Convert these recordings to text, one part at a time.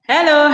Hello.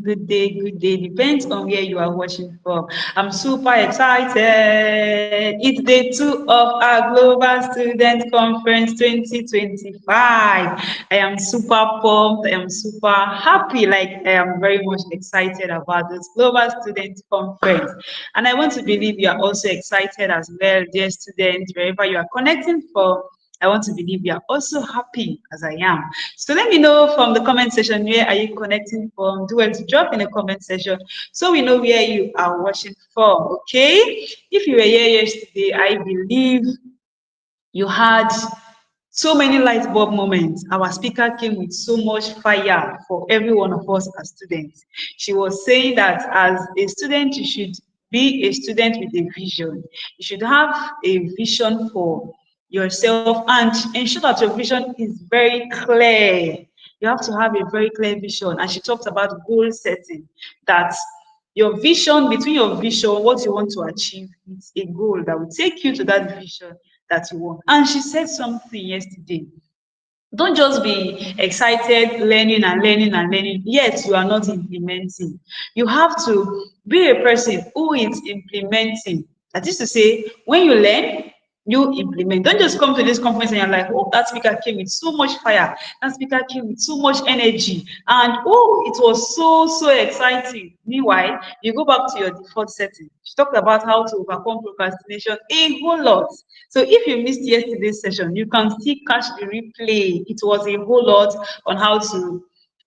Good day, good day. Depends on where you are watching from. I'm super excited. It's day two of our Global Student Conference 2025. I am super pumped. I am super happy. Like, I am very much excited about this Global Student Conference. And I want to believe you are also excited as well, dear students, wherever you are connecting from. I want to believe you are also happy as I am. So let me know from the comment section where are you connecting from. Do well to drop in the comment section so we know where you are watching from. Okay? If you were here yesterday, I believe you had so many light bulb moments. Our speaker came with so much fire for every one of us as students. She was saying that as a student, you should be a student with a vision. You should have a vision for yourself and ensure that your vision is very clear. You have to have a very clear vision. And she talked about goal setting, that your vision, between your vision, what you want to achieve, is a goal that will take you to that vision that you want. And she said something yesterday. Don't just be excited learning, yet you are not implementing. You have to be a person who is implementing. That is to say, when you learn, you implement. Don't just come to this conference and you're like, oh, that speaker came with so much fire, that speaker came with so much energy, and oh, it was so exciting. Meanwhile, you go back to your default setting. She talked about how to overcome procrastination a whole lot. So if you missed yesterday's session, you can still catch the replay. It was a whole lot on how to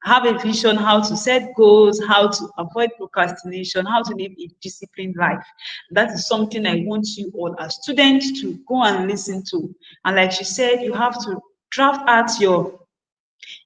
have a vision, how to set goals, how to avoid procrastination, how to live a disciplined life. That is something I want you all as students to go and listen to. And like she said, you have to draft out your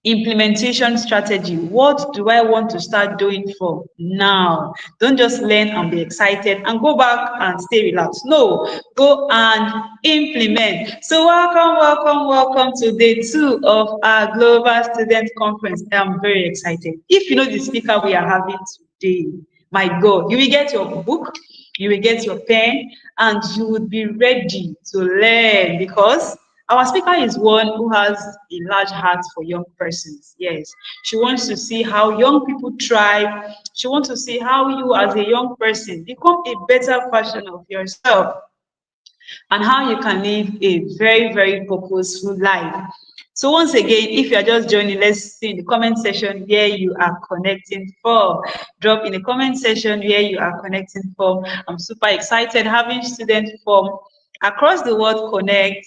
implementation strategy. What do I want to start doing from now? Don't just learn and be excited and go back and stay relaxed. No, go and implement. So welcome to day two of our Global Student Conference. I'm very excited. If you know the speaker we are having today, my God, you will get your book, you will get your pen, and you would be ready to learn because our speaker is one who has a large heart for young persons. Yes, she wants to see how young people thrive. She wants to see how you, as a young person, become a better version of yourself and how you can live a very purposeful life. So once again, if you are just joining, let's see in the comment section where you are connecting from. Drop in the comment section where you are connecting from. I'm super excited having students from across the world connect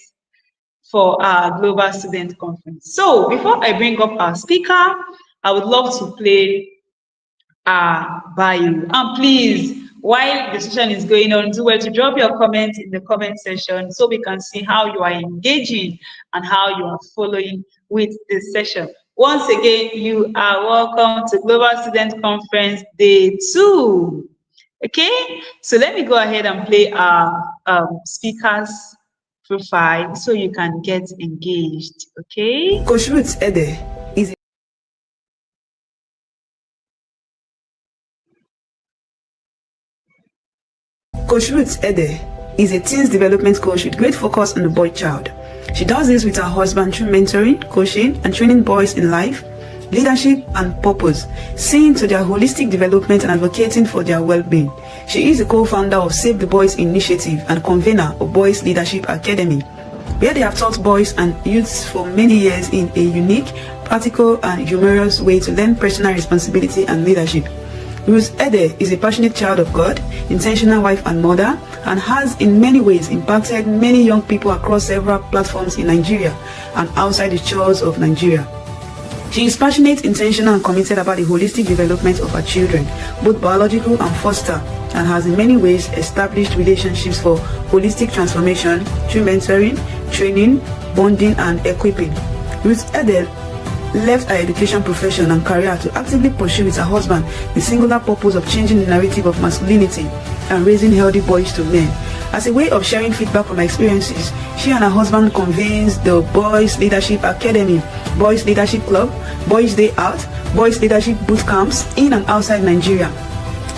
for our Global Student Conference. So before I bring up our speaker, I would love to play our bio. And please, while the session is going on, do well to drop your comments in the comment section so we can see how you are engaging and how you are following with this session. Once again, you are welcome to Global Student Conference Day 2. Okay, so let me go ahead and play our speakers profile so you can get engaged. Okay. Coach Ruth Ede is a teens development coach with great focus on the boy child. She does this with her husband through mentoring, coaching, and training boys in life, leadership, and purpose, seeing to their holistic development and advocating for their well-being. She is the co-founder of Save the Boys Initiative and convener of Boys Leadership Academy, where they have taught boys and youths for many years in a unique, practical, and humorous way to learn personal responsibility and leadership. Ruth Ede is a passionate child of God, intentional wife and mother, and has in many ways impacted many young people across several platforms in Nigeria and outside the shores of Nigeria. She is passionate, intentional, and committed about the holistic development of her children, both biological and foster, and has in many ways established relationships for holistic transformation through mentoring, training, bonding, and equipping. Ruth Ede left her education profession and career to actively pursue with her husband the singular purpose of changing the narrative of masculinity and raising healthy boys to men. As a way of sharing feedback from her experiences, she and her husband convenes the Boys Leadership Academy, Boys Leadership Club, Boys Day Out, Boys Leadership Boot Camps in and outside Nigeria,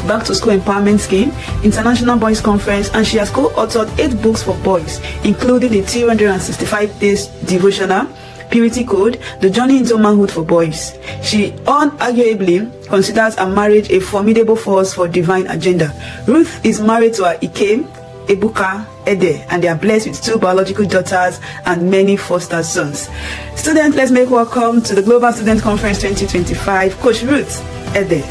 Back to School Empowerment Scheme, International Boys Conference, and she has co-authored 8 books for boys, including the 365 Days Devotional, Purity Code, The Journey into Manhood for Boys. She unarguably considers her marriage a formidable force for divine agenda. Ruth is married to her Ikem, Ebuka, Ede, and they are blessed with 2 biological daughters and many foster sons. Students, let's make welcome to the Global Student Conference 2025, Coach Ruth Ede.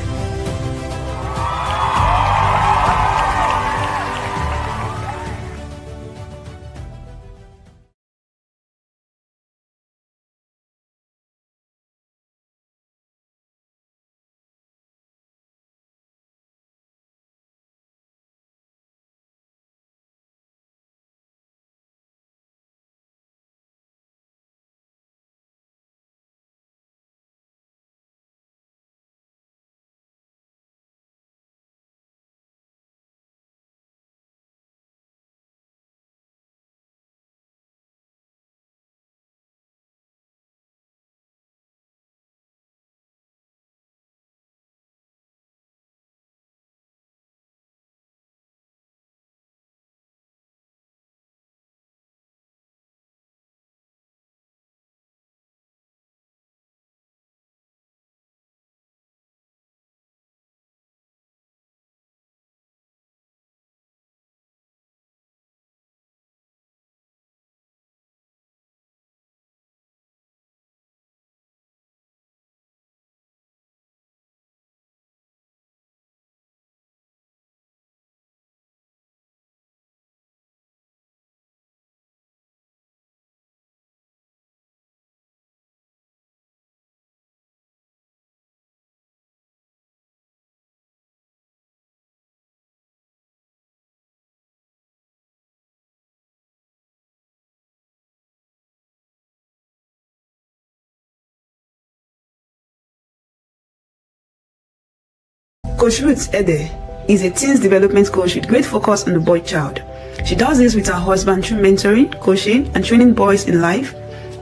Coach Ruth Ede is a teens development coach with great focus on the boy child. She does this with her husband through mentoring, coaching, and training boys in life,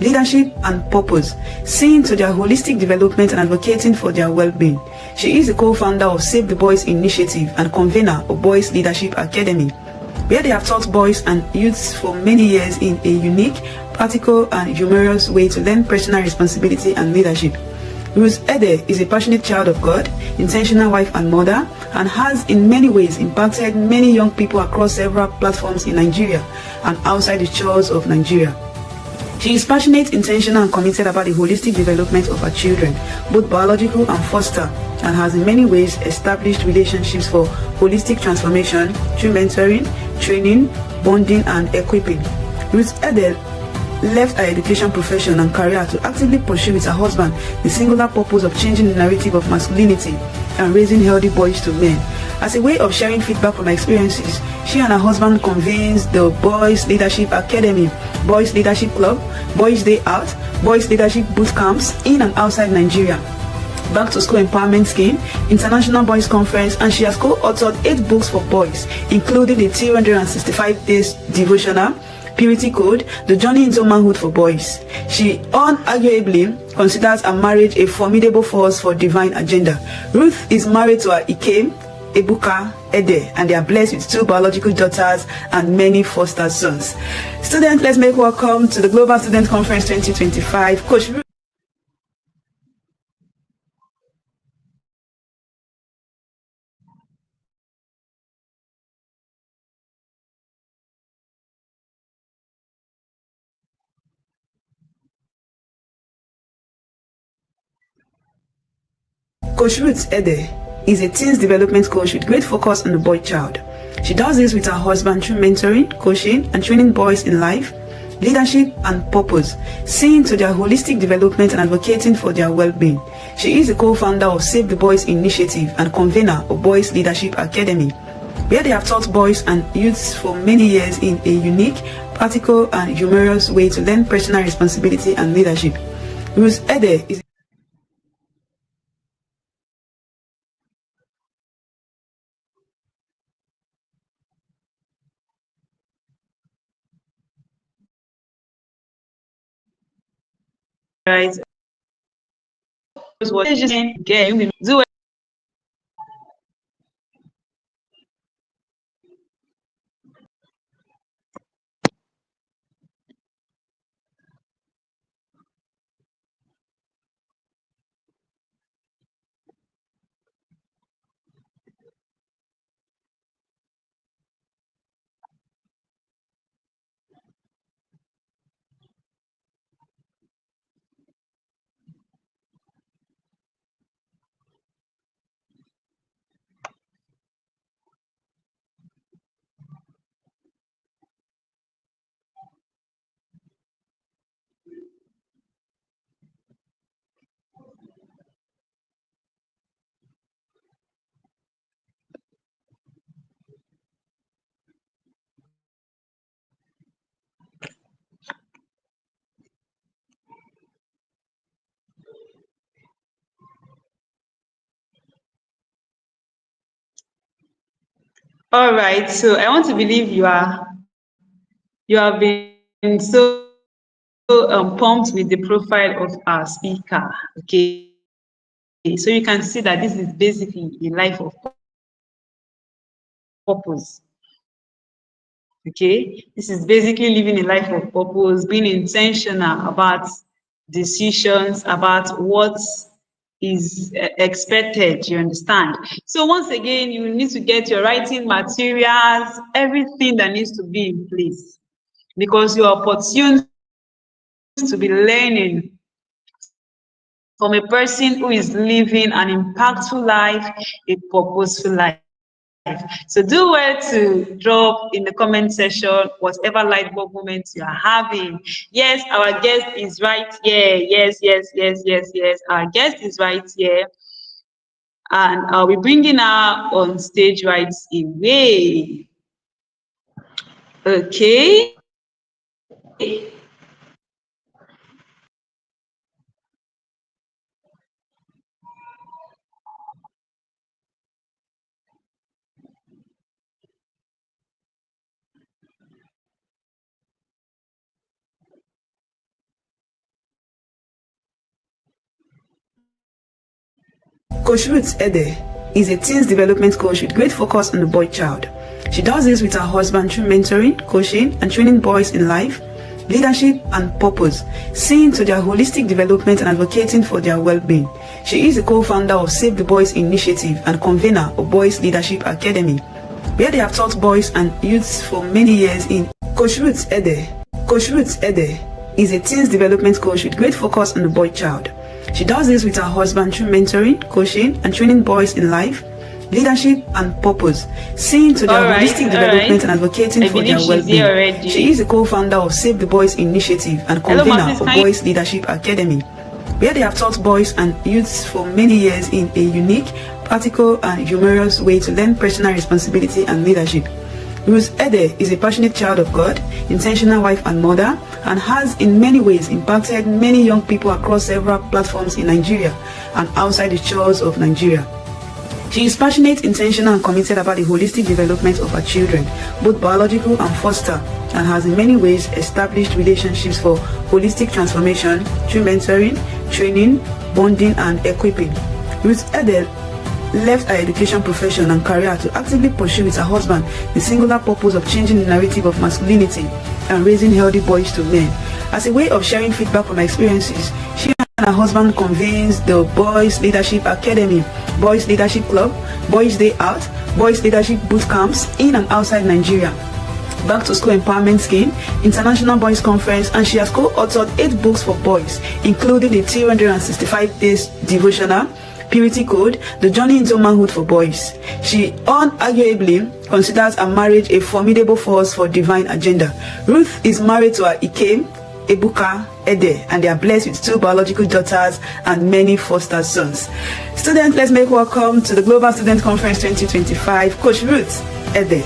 leadership, and purpose, seeing to their holistic development and advocating for their well-being. She is the co-founder of Save the Boys Initiative and convener of Boys Leadership Academy, where they have taught boys and youths for many years in a unique, practical, and humorous way to learn personal responsibility and leadership. Ruth Ede is a passionate child of God, intentional wife and mother, and has in many ways impacted many young people across several platforms in Nigeria and outside the shores of Nigeria. She is passionate, intentional, and committed about the holistic development of her children, both biological and foster, and has in many ways established relationships for holistic transformation through mentoring, training, bonding, and equipping. Ruth Ede left her education profession and career to actively pursue with her husband the singular purpose of changing the narrative of masculinity and raising healthy boys to men. As a way of sharing feedback from her experiences, she and her husband convenes the Boys Leadership Academy, Boys Leadership Club, Boys Day Out, Boys Leadership Boot Camps in and outside Nigeria, Back to School Empowerment Scheme, International Boys Conference, and she has co-authored 8 books for boys, including the 365 Days Devotional, Purity Code, The Journey into Manhood for Boys. She unarguably considers her marriage a formidable force for divine agenda. Ruth is married to her Ikem, Ebuka, Ede, and they are blessed with 2 biological daughters and many foster sons. Students, let's make welcome to the Global Student Conference 2025, Coach Ruth. Coach Ruth Ede is a teens development coach with great focus on the boy child. She does this with her husband through mentoring, coaching, and training boys in life, leadership, and purpose, seeing to their holistic development and advocating for their well-being. She is the co-founder of Save the Boys Initiative and convener of Boys Leadership Academy, where they have taught boys and youths for many years in a unique, practical, and humorous way to learn personal responsibility and leadership. Ruth Ede is Right. What is just game? Do All right. So I want to believe you have been so pumped with the profile of our speaker. Okay. So you can see that this is basically a life of purpose. Okay. This is basically living a life of purpose, being intentional about decisions, about what is expected, you understand. So once again, you need to get your writing materials, everything that needs to be in place because you are opportuned to be learning from a person who is living an impactful life, a purposeful life. So do well to drop in the comment section whatever light bulb moments you are having. Yes, our guest is right here. Yes, yes, yes, yes, yes. Our guest is right here. And I'll be bringing her on stage right away. Okay. Coach Ruth Ede is a teens development coach with great focus on the boy child. She does this with her husband through mentoring, coaching, and training boys in life, leadership, and purpose, seeing to their holistic development and advocating for their well-being. She is the co-founder of Save the Boys Initiative and convener of Boys Leadership Academy, where they have taught boys and youths for many years in Coach Ruth Ede. Coach Ruth Ede is a teens development coach with great focus on the boy child. She does this with her husband through mentoring, coaching, and training boys in life, leadership, and purpose, seeing to their holistic development and advocating for their well-being. She is the co-founder of Save the Boys Initiative and convener of Boys Leadership Academy, where they have taught boys and youths for many years in a unique, practical, and humorous way to learn personal responsibility and leadership. Ruth Ede is a passionate child of God, intentional wife and mother, and has in many ways impacted many young people across several platforms in Nigeria and outside the shores of Nigeria. She is passionate, intentional, and committed about the holistic development of her children, both biological and foster, and has in many ways established relationships for holistic transformation through mentoring, training, bonding, and equipping. Ruth Ede left her education profession and career to actively pursue with her husband the singular purpose of changing the narrative of masculinity and raising healthy boys to men. As a way of sharing feedback from her experiences, she and her husband convenes the Boys Leadership Academy, Boys Leadership Club, Boys Day Out, Boys Leadership Boot Camps in and outside Nigeria, Back to School Empowerment Scheme, International Boys Conference, and she has co-authored 8 books for boys, including the 365 Days Devotional, Purity Code, The Journey into Manhood for Boys. She unarguably considers her marriage a formidable force for divine agenda. Ruth is married to her Ikem Ebuka Ede, and they are blessed with 2 biological daughters and many foster sons. Students, let's make welcome to the Global Student Conference 2025, Coach Ruth Ede.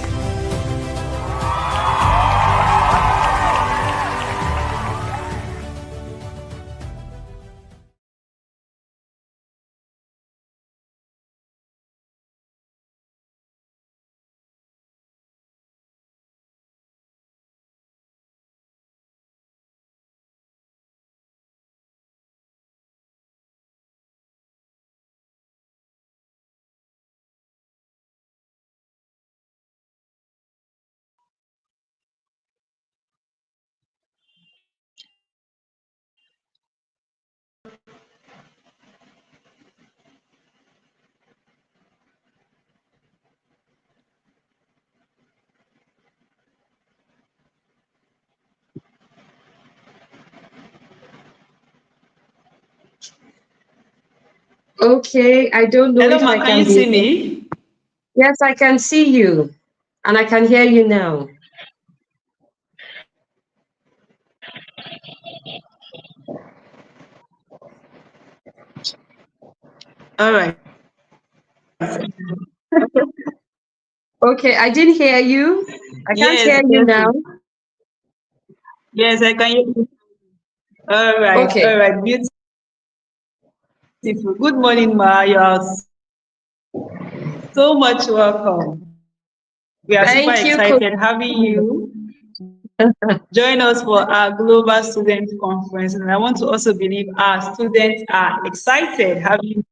Okay, I don't know Hello, if ma, I can can you see be. me? Yes, I can see you, and I can hear you now. All right. Okay, I didn't hear you. I can't Yes, hear you yes, now. yes, I can hear you. All Okay. right, beautiful. Good morning, ma. You are so much welcome. We are super Thank you, Coach. excited having you join us for our Global Student Conference. And I want to also believe our students are excited having you.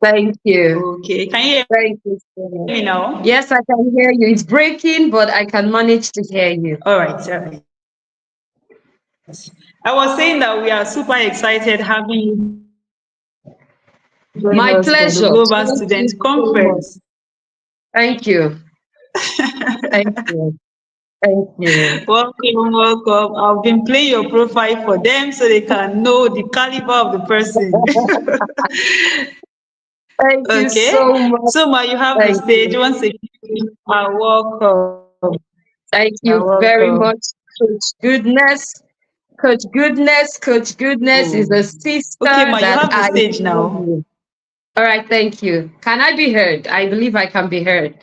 Thank you. Okay, can you Thank you so hear much. me now? Yes, I can hear you. It's breaking, but I can manage to hear you. All right, all right. I was saying that we are super excited having you join My us for the pleasure. Global Thank you Student so much. Conference. Thank you. Thank you. Thank you. Welcome, welcome. I've been playing your profile for them so they can know the caliber of the person. Thank you so Okay, much. so Ma, you have the Thank stage. you. Once again, you are welcome. Thank You are you very welcome. much, Coach Goodness. Coach Goodness. Coach Goodness is a Oh. sister Okay, Ma, you that have the I stage now. value. All right, thank you. Can I be heard? I believe I can be heard.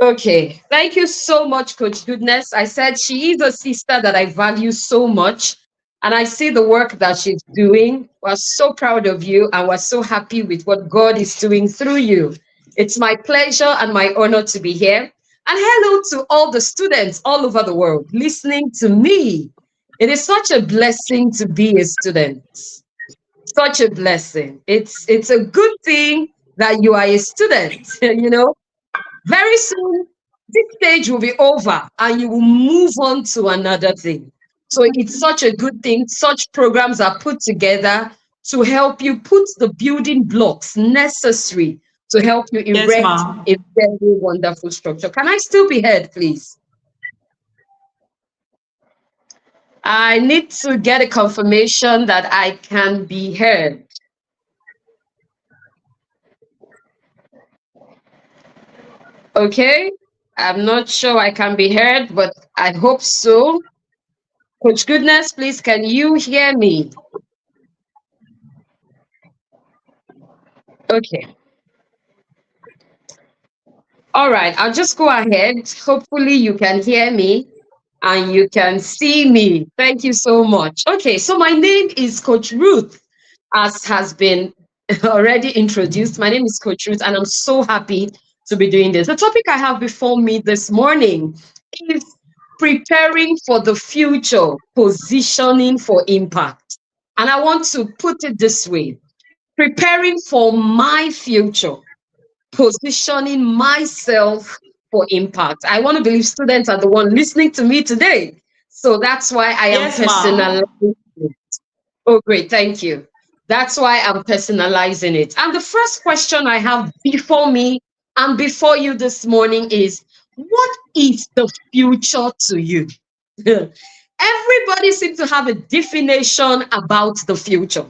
Okay, thank you so much, Coach Goodness. I said she is a sister that I value so much, and I see the work that she's doing. We're so proud of you, and we're so happy with what God is doing through you. It's my pleasure and my honor to be here. And hello to all the students all over the world listening to me. It is such a blessing to be a student. Such a blessing. It's a good thing that you are a student, you know. Very soon, this stage will be over and you will move on to another thing. So it's such a good thing. Such programs are put together to help you put the building blocks necessary to help you Yes, erect Ma. a very wonderful structure. Can I still be heard, please? I need to get a confirmation that I can be heard. Okay, I'm not sure I can be heard, but I hope so. Coach Goodness, please, can you hear me? Okay. All right, I'll just go ahead. Hopefully, you can hear me and you can see me. Thank you so much. Okay, so my name is Coach Ruth, as has been already introduced. My name is Coach Ruth, and I'm so happy to be doing this. The topic I have before me this morning is preparing for the future, positioning for impact. And I want to put it this way: preparing for my future, positioning myself for impact. I want to believe students are the one listening to me today. So that's why I am Yes, Ma. personalizing it. Oh, great. Thank you. That's why I'm personalizing it. And the first question I have before me and before you this morning is, what is the future to you? Everybody seems to have a definition about the future.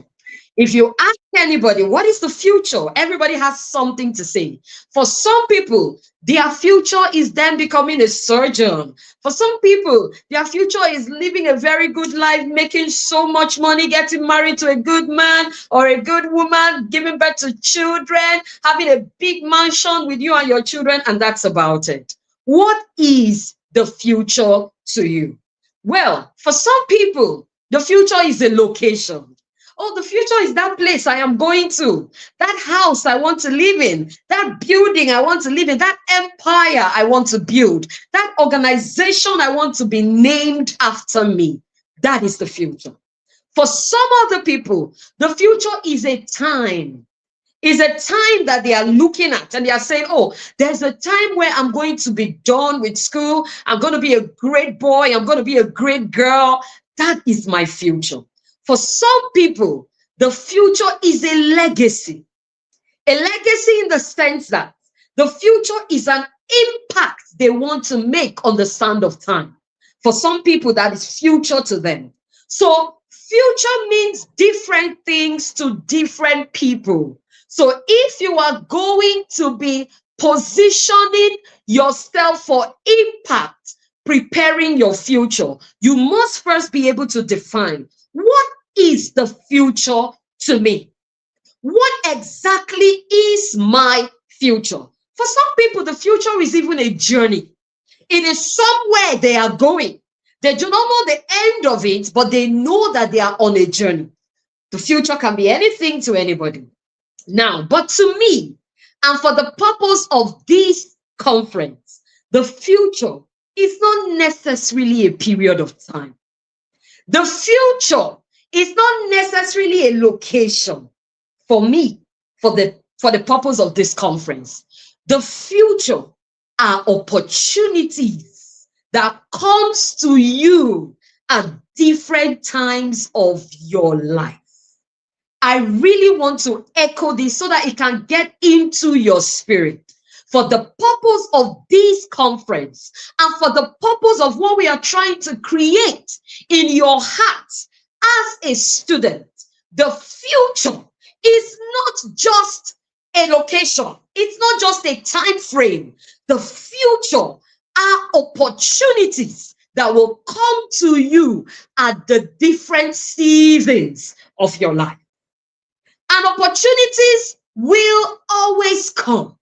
If you ask anybody, what is the future? Everybody has something to say. For some people, their future is them becoming a surgeon. For some people, their future is living a very good life, making so much money, getting married to a good man or a good woman, giving birth to children, having a big mansion with you and your children, and that's about it. What is the future to you? Well, for some people, the future is a location. Oh, the future is that place I am going to, that house I want to live in, that building I want to live in, that empire I want to build, that organization I want to be named after me. That is the future. For some other people, the future is a time. Is a time that they are looking at and they are saying, oh, there's a time where I'm going to be done with school. I'm going to be a great boy. I'm going to be a great girl. That is my future. For some people, the future is a legacy. A legacy in the sense that the future is an impact they want to make on the sand of time. For some people, that is future to them. So future means different things to different people. So if you are going to be positioning yourself for impact, preparing your future, you must first be able to define, what is the future to me? What exactly is my future? For some people, the future is even a journey. It is somewhere they are going. They do not know the end of it, but they know that they are on a journey. The future can be anything to anybody. Now, but to me, And for the purpose of this conference, the future is not necessarily a period of time. The future is not necessarily a location for me, for the purpose of this conference. The future are opportunities that comes to you at different times of your life. I really want to echo this so that it can get into your spirit. For the purpose of this conference and for the purpose of what we are trying to create in your heart as a student, the future is not just a location. It's not just a time frame. The future are opportunities that will come to you at the different seasons of your life. And opportunities will always come.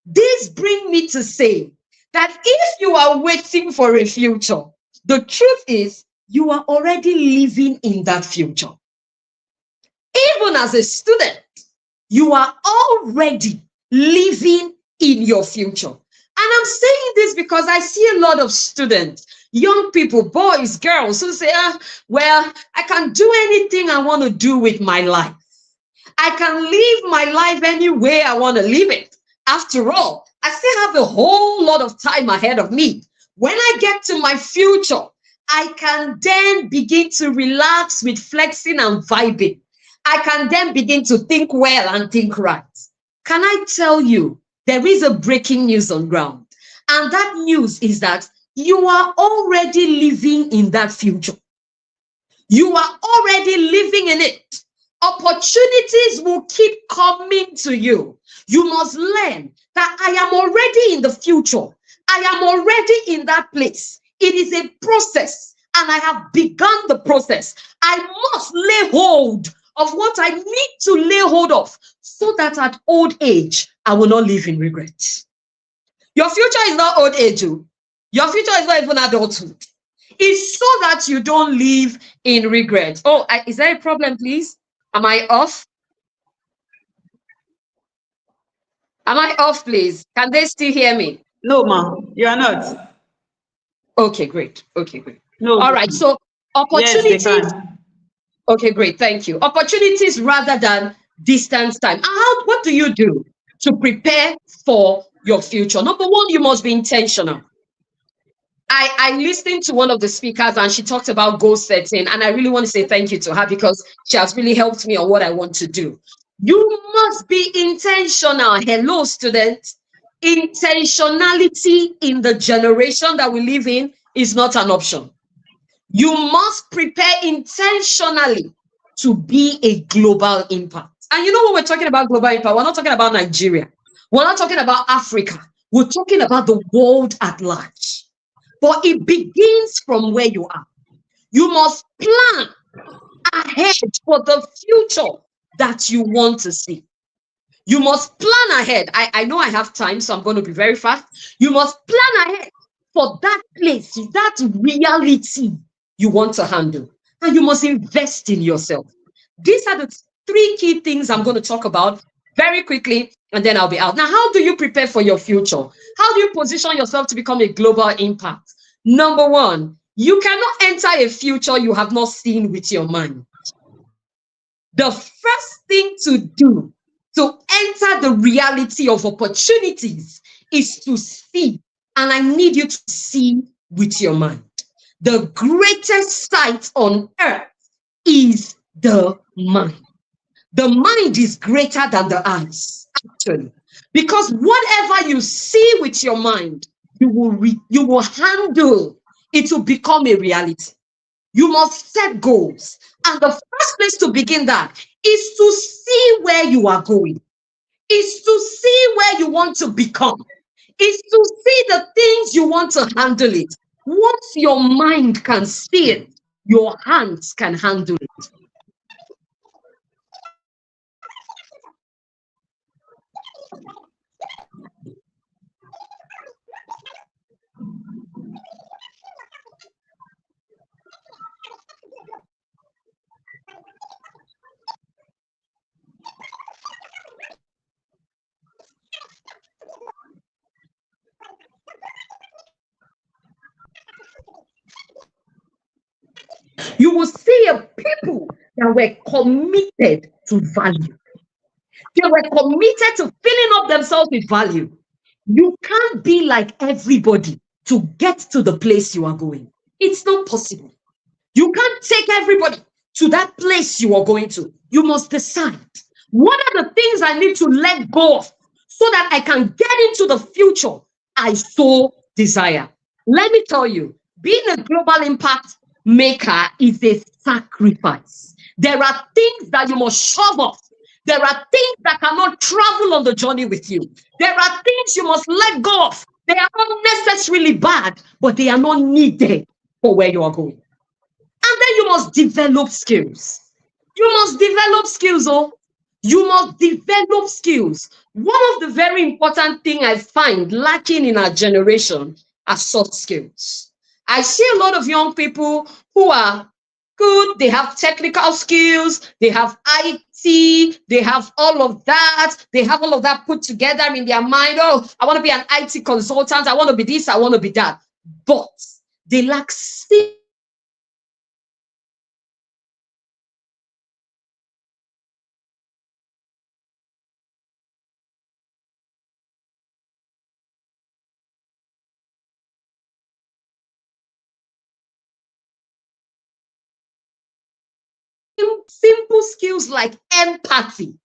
This brings me to say that if you are waiting for a future, the truth is you are already living in that future. Even as a student, you are already living in your future. And I'm saying this because I see a lot of students, young people, boys, girls, who say, well, I can do anything I want to do with my life. I can live my life any way I want to live it. After all, I still have a whole lot of time ahead of me. When I get to my future, I can then begin to relax with flexing and vibing. I can then begin to think well and think right. Can I tell you, there is a breaking news on ground. And that news is that you are already living in that future. You are already living in it. Opportunities will keep coming to you. You must learn that I am already in the future. I am already in that place. It is a process, and I have begun the process. I must lay hold of what I need to lay hold of so that at old age, I will not live in regret. Your future is not old age. Your future is not even adulthood. It's so that you don't live in regret. Oh, is there a problem, please? Am I off? Am I off, please? Can they still hear me? No, ma'am, you are not. Okay, great. Okay, great. No. All right. So Yes, they opportunities. can. Okay, great. Thank you. Opportunities rather than distance time. And what do you do to prepare for your future? Number one, you must be intentional. I listened to one of the speakers and she talked about goal setting, and I really want to say thank you to her because she has really helped me on what I want to do. You must be intentional. Hello, students. Intentionality in the generation that we live in is not an option. You must prepare intentionally to be a global impact. And you know what we're talking about global impact? We're not talking about Nigeria. We're not talking about Africa. We're talking about the world at large. But it begins from where you are. You must plan ahead for the future that you want to see. You must plan ahead. I know I have time, so I'm going to be very fast. You must plan ahead for that place, that reality you want to handle. And you must invest in yourself. These are the three key things I'm going to talk about very quickly, and then I'll be out. Now, how do you prepare for your future? How do you position yourself to become a global impact? Number one, you cannot enter a future you have not seen with your mind. The first thing to do to enter the reality of opportunities is to see, and I need you to see with your mind. The greatest sight on earth is the mind. The mind is greater than the eyes, actually, because whatever you see with your mind, you will handle. It will become a reality. You must set goals. And the first place to begin that is to see where you are going, is to see where you want to become, is to see the things you want to handle it. Once your mind can see it, your hands can handle it. you will see a people that were committed to value. They were committed to filling up themselves with value. You can't be like everybody to get to the place you are going. It's not possible. You can't take everybody to that place you are going to. You must decide, what are the things I need to let go of so that I can get into the future I so desire? Let me tell you, being a global impact maker is a sacrifice. There are things that you must shove off. There are things that cannot travel on the journey with you. There are things you must let go of. They are not necessarily bad, but they are not needed for where you are going. And then you must develop skills. You must develop skills, oh. You must develop skills. One of the very important things I find lacking in our generation are soft skills. I see a lot of young people who are good, they have technical skills, they have IT, they have all of that. They have all of that put together in their mind. Oh, I want to be an IT consultant. I want to be this, I want to be that. But they lack simple skills like empathy.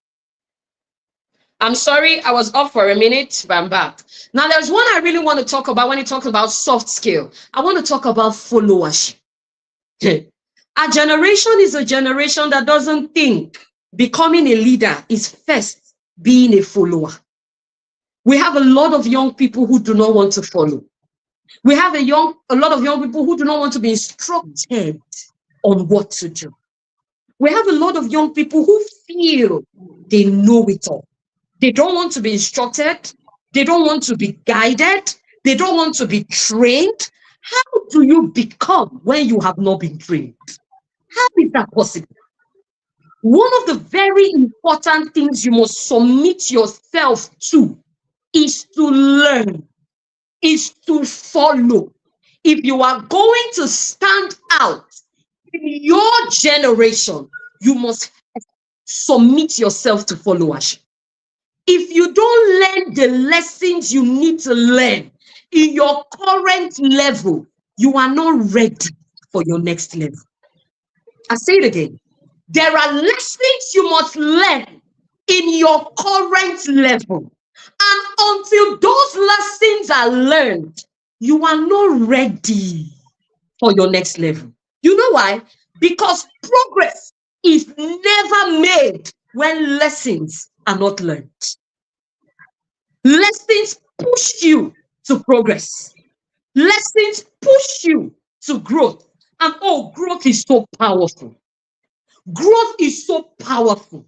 I'm sorry, I was off for a minute, but I'm back. Now, there's one I really want to talk about when you talk about soft skill. I want to talk about followership. Our generation is a generation that doesn't think becoming a leader is first being a follower. We have a lot of young people who do not want to follow. We have a lot of young people who do not want to be instructed on what to do. We have a lot of young people who feel they know it all. They don't want to be instructed. They don't want to be guided. They don't want to be trained. How do you become when you have not been trained? How is that possible? One of the very important things you must submit yourself to is to learn, is to follow. If you are going to stand out in your generation, you must submit yourself to followership. If you don't learn the lessons you need to learn in your current level, you are not ready for your next level. I say it again. There are lessons you must learn in your current level. And until those lessons are learned, you are not ready for your next level. You know why? Because progress is never made when lessons are not learned. Lessons push you to progress. Lessons push you to growth. And oh, growth is so powerful. Growth is so powerful.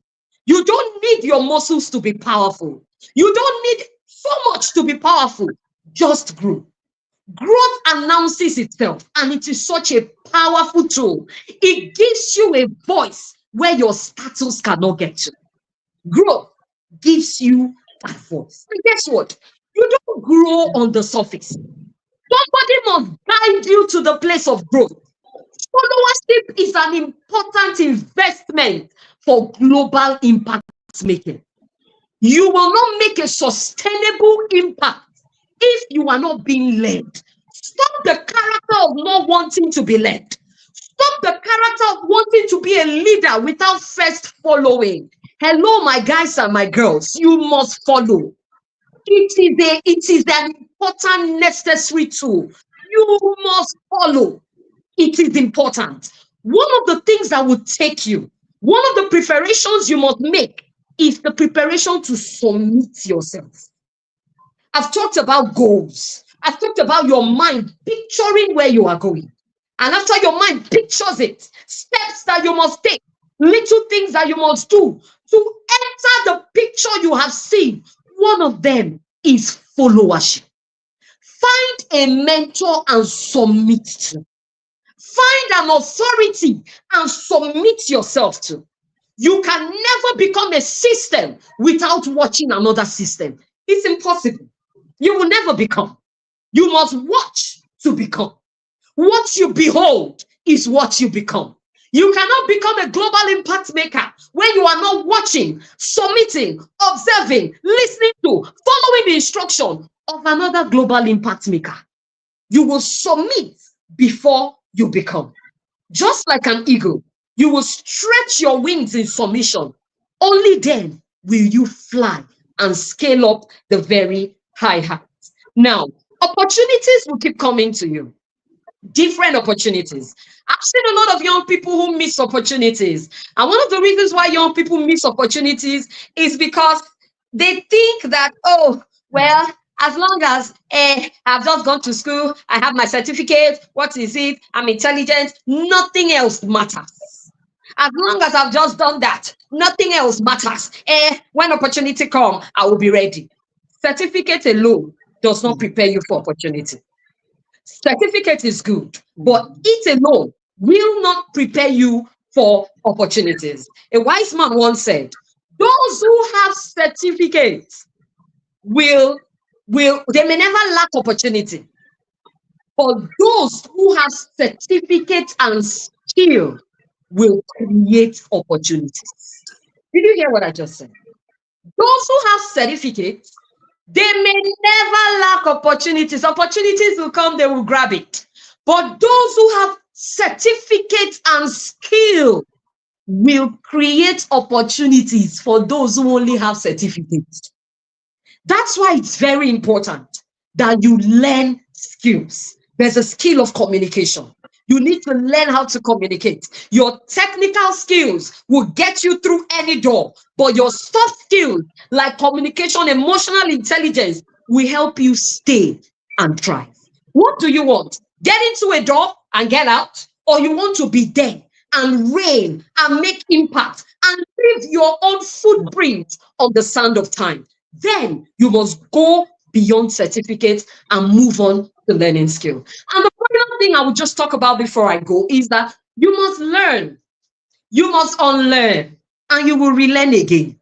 You don't need your muscles to be powerful. You don't need so much to be powerful. Just grow. Growth announces itself, and it is such a powerful tool. It gives you a voice where your status cannot get to. Growth gives you that voice. And guess what? You don't grow on the surface. Somebody must guide you to the place of growth. Followership is an important investment for global impact making. You will not make a sustainable impact if you are not being led. Stop the character of not wanting to be led. Stop the character of wanting to be a leader without first following. Hello, my guys and my girls, you must follow. It is an important, necessary tool. You must follow. It is important. One of the things that will take you, one of the preparations you must make is the preparation to submit yourself. I've talked about goals. I've talked about your mind picturing where you are going. And after your mind pictures it, steps that you must take, little things that you must do to enter the picture you have seen. One of them is followership. Find a mentor and submit to. Find an authority and submit yourself to. You can never become a system without watching another system. It's impossible. You will never become. You must watch to become. What you behold is what you become. You cannot become a global impact maker when you are not watching, submitting, observing, listening to, following the instruction of another global impact maker. You will submit before you become. Just like an eagle, you will stretch your wings in submission. Only then will you fly and scale up the very high heights. Now, opportunities will keep coming to you. Different opportunities. I've seen a lot of young people who miss opportunities. And one of the reasons why young people miss opportunities is because they think that, oh, well, as long as I've just gone to school, I have my certificate, what is it? I'm intelligent, nothing else matters. As long as I've just done that, nothing else matters. When opportunity comes, I will be ready. Certificate alone does not prepare you for opportunity. Certificate is good, but it alone will not prepare you for opportunities. A wise man once said, those who have certificates they may never lack opportunity. But those who have certificate and skill will create opportunities. Did you hear what I just said? Those who have certificates, they may never lack opportunities. Opportunities will come, they will grab it. But those who have certificates and skill will create opportunities for those who only have certificates. That's why it's very important that you learn skills. There's a skill of communication. You need to learn how to communicate. Your technical skills will get you through any door, but your soft skills like communication, emotional intelligence will help you stay and thrive. What do you want? Get into a door and get out, or you want to be there and reign and make impact and leave your own footprint on the sand of time? Then you must go beyond certificates and move on to learning skill. And the final thing I will just talk about before I go is that you must learn, you must unlearn, and you will relearn again.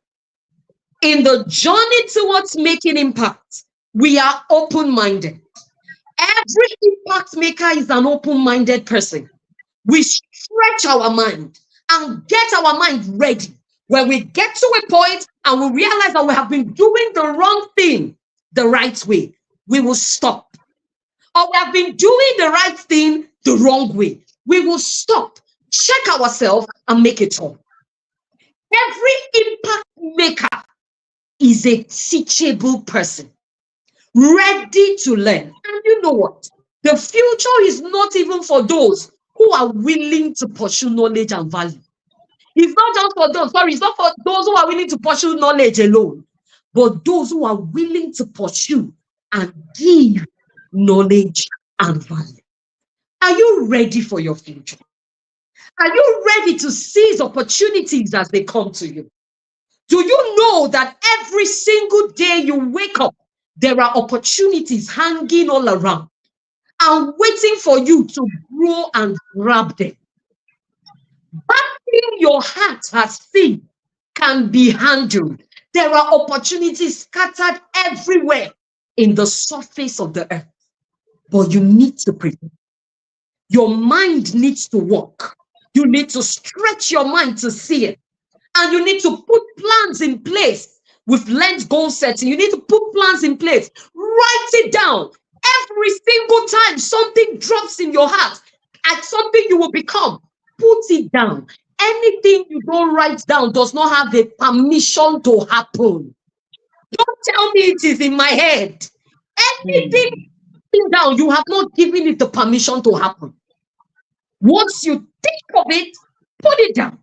In the journey towards making impact, we are open-minded. Every impact maker is an open-minded person. We stretch our mind and get our mind ready. When we get to a point and we realize that we have been doing the wrong thing the right way, we will stop. Or we have been doing the right thing the wrong way, we will stop, check ourselves, and make a turn. Every impact maker is a teachable person, ready to learn. And you know what? The future is not even for those who are willing to pursue knowledge and value. It's not just for those, it's not for those who are willing to pursue knowledge alone, but those who are willing to pursue and give knowledge and value. Are you ready for your future? Are you ready to seize opportunities as they come to you? Do you know that every single day you wake up, there are opportunities hanging all around and waiting for you to grow and grab them? That thing your heart has seen can be handled. There are opportunities scattered everywhere in the surface of the earth, but you need to prepare. Your mind needs to work. You need to stretch your mind to see it. And you need to put plans in place with length goal setting. You need to put plans in place. Write it down. Every single time something drops in your heart at something you will become, put it down. Anything you don't write down does not have a permission to happen. Don't tell me it is in my head. Anything down, you have not given it the permission to happen. Once you think of it, put it down.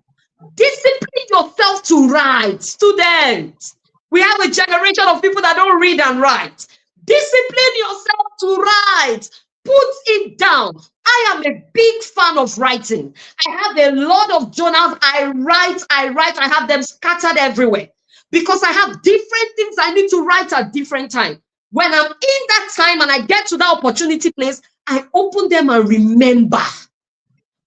Discipline yourself to write. Students, we have a generation of people that don't read and write. Discipline yourself to write. Put it down. I am a big fan of writing. I have a lot of journals. I write. I have them scattered everywhere because I have different things I need to write at different times. When I'm in that time and I get to that opportunity place, I open them and remember.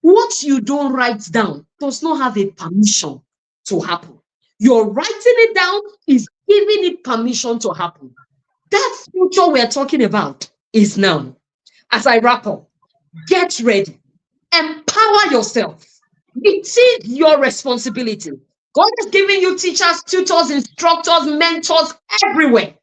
What you don't write down does not have a permission to happen. Your writing it down is giving it permission to happen. That future we're talking about is now. As I wrap up, get ready. Empower yourself. It is your responsibility. God has given you teachers, tutors, instructors, mentors everywhere.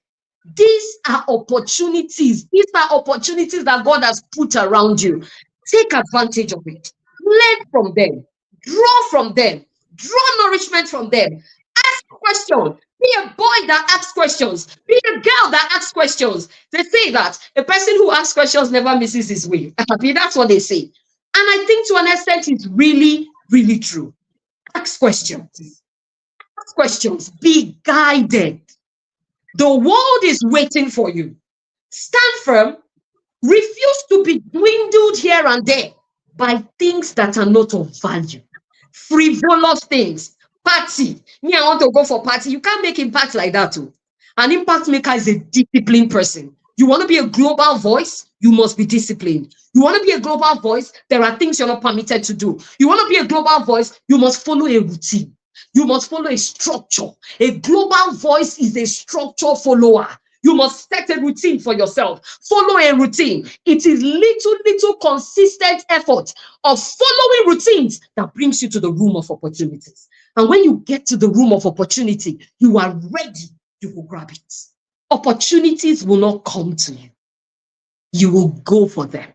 These are opportunities. These are opportunities that God has put around you. Take advantage of it. Learn from them. Draw from them. Draw nourishment from them. Ask questions. Be a boy that asks questions. Be a girl that asks questions. They say that a person who asks questions never misses his way. I mean, that's what they say. And I think to an extent it's really, really true. Ask questions. Ask questions. Be guided. The world is waiting for you. Stand firm. Refuse to be dwindled here and there by things that are not of value. Frivolous things. Party. Me, I want to go for party. You can't make impact like that too. An impact maker is a disciplined person. You want to be a global voice, you must be disciplined. You want to be a global voice, there are things you're not permitted to do. You want to be a global voice, you must follow a routine. You must follow a structure. A global voice is a structure follower. You must set a routine for yourself. Follow a routine. It is little consistent effort of following routines that brings you to the room of opportunities. And when you get to the room of opportunity, you are ready. You will grab it. Opportunities will not come to you. You will go for them.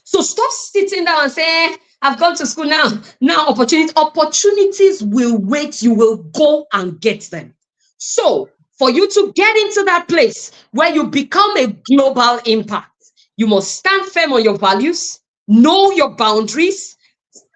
So stop sitting down and say, I've gone to school now. Now opportunities will wait. You will go and get them. So for you to get into that place where you become a global impact, you must stand firm on your values, know your boundaries,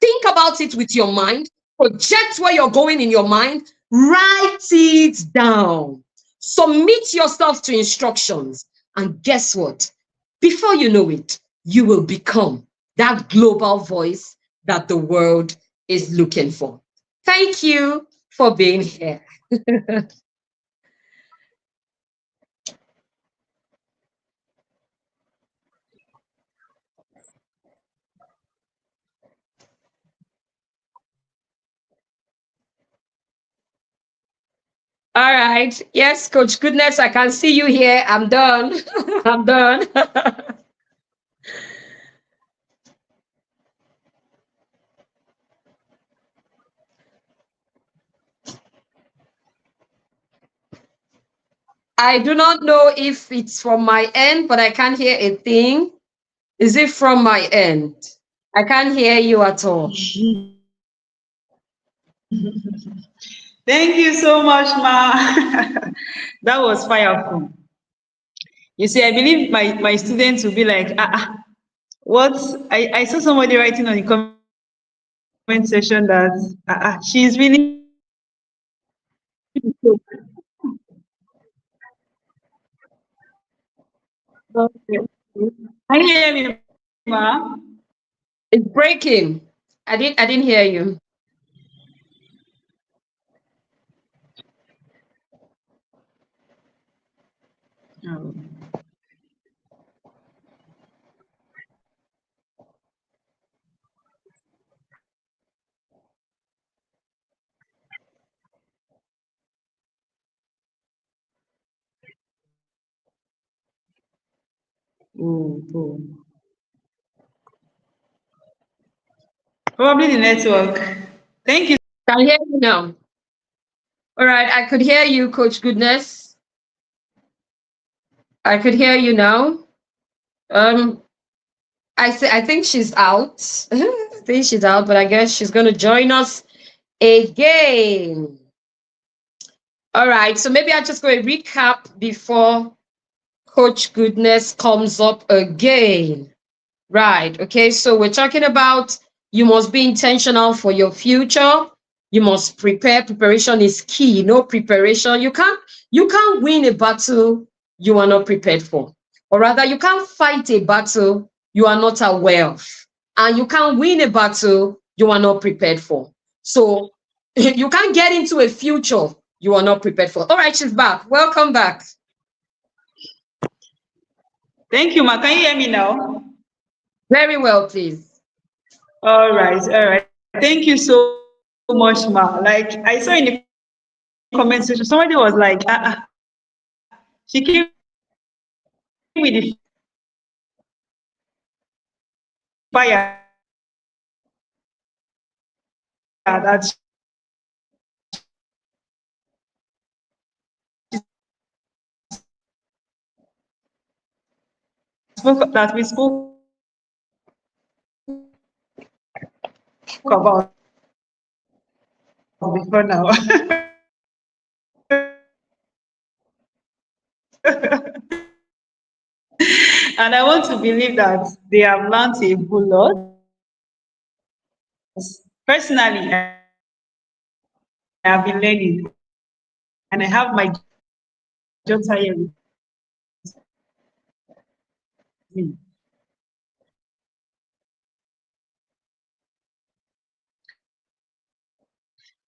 think about it with your mind, project where you're going in your mind, write it down, submit yourself to instructions, and guess what? Before you know it, you will become that global voice that the world is looking for. Thank you for being here. All right. Yes, Coach Goodness, I can see you here. I'm done. I'm done. I do not know if it's from my end, but I can't hear a thing. Is it from my end? I can't hear you at all. Thank you so much, Ma. That was fireful. You see, I believe my students will be like, what? I saw somebody writing on the comment section that she's really. Okay. Can you hear me, Ma? It's breaking. I didn't hear you. Oh. Oh, oh. Probably the network. Thank you. Can you hear you now? All right, I could hear you, Coach Goodness. I could hear you now. Um, I think she's out. I think she's out, but I guess she's gonna join us again. All right, so maybe I'll just go a recap before Coach Goodness comes up again. Right, okay, so we're talking about you must be intentional for your future. You must prepare. Preparation is key. No preparation, you can't win a battle you are not prepared for. Or rather, you can't fight a battle you are not aware of. And you can't win a battle you are not prepared for. So you can't get into a future you are not prepared for. All right, she's back. Welcome back. Thank you, Ma. Can you hear me now? Very well, please. All right, all right. Thank you so much, Ma. Like I saw in the comment section, somebody was like, she came with the fire. that we spoke about before now. And I want to believe that they have learned a whole lot. Personally, I have been learning, and I have my daughter here with me.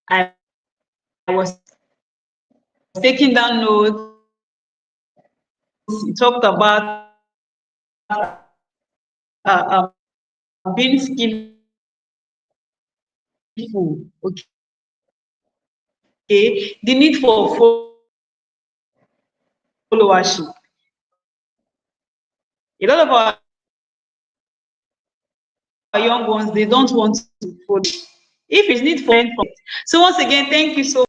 I was taking down notes. He talked about uh, being skillful. Okay, the need for followership. A lot of our young ones, they don't want to follow. If it's need for it. So once again, thank you so.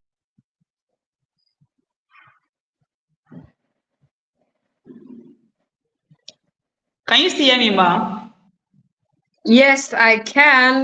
Can you still hear me, ma? Yes, I can.